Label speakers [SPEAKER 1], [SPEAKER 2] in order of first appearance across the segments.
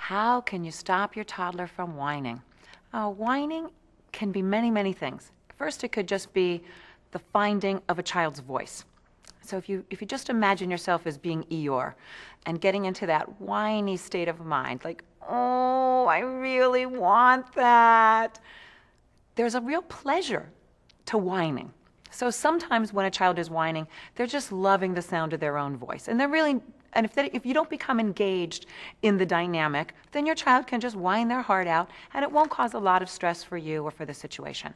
[SPEAKER 1] How can you stop your toddler from whining? Whining can be many, many things. First, it could just be the finding of a child's voice. So if you just imagine yourself as being Eeyore and getting into that whiny state of mind, like, oh, I really want that. There's a real pleasure to whining. So sometimes when a child is whining, they're just loving the sound of their own voice. And they're really, and if you don't become engaged in the dynamic, then your child can just whine their heart out and it won't cause a lot of stress for you or for the situation.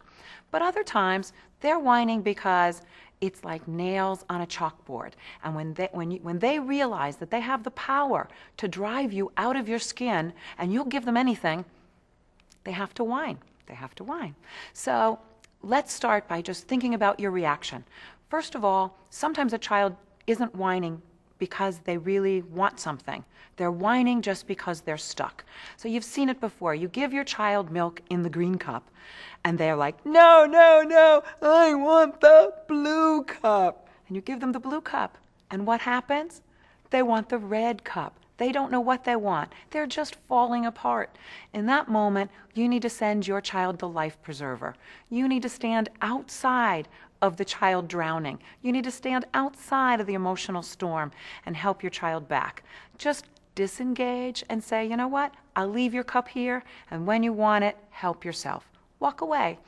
[SPEAKER 1] But other times, they're whining because it's like nails on a chalkboard. And when they realize that they have the power to drive you out of your skin and you'll give them anything, they have to whine. They have to whine. So let's start by just thinking about your reaction. First of all, sometimes a child isn't whining because they really want something. They're whining just because they're stuck. So you've seen it before. You give your child milk in the green cup, and they're like, no, no, no, I want the blue cup. And you give them the blue cup, and what happens? They want the red cup. They don't know what they want. They're just falling apart. In that moment, you need to send your child the life preserver. You need to stand outside of the child drowning. You need to stand outside of the emotional storm and help your child back. Just disengage and say, you know what? I'll leave your cup here, and when you want it, help yourself. Walk away.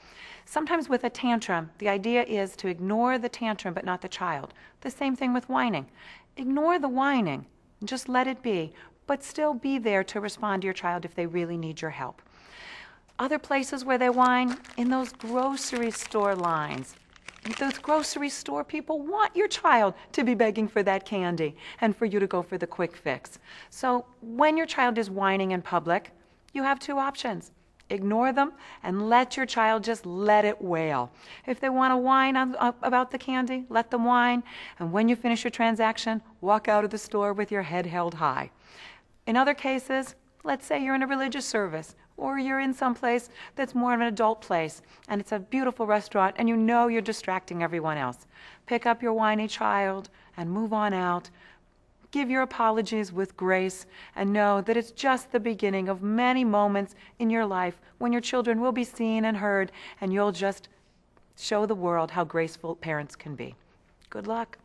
[SPEAKER 1] Sometimes with a tantrum, the idea is to ignore the tantrum but not the child. The same thing with whining. Ignore the whining. Just let it be, but still be there to respond to your child if they really need your help. Other places where they whine, in those grocery store lines. Those grocery store people want your child to be begging for that candy and for you to go for the quick fix. So when your child is whining in public, you have two options. Ignore them and let your child just let it wail. If they want to whine about the candy, let them whine. And when you finish your transaction, walk out of the store with your head held high. In other cases, let's say you're in a religious service or you're in some place that's more of an adult place and it's a beautiful restaurant and you know you're distracting everyone else. Pick up your whiny child and move on out. Give your apologies with grace and know that it's just the beginning of many moments in your life when your children will be seen and heard and you'll just show the world how graceful parents can be. Good luck.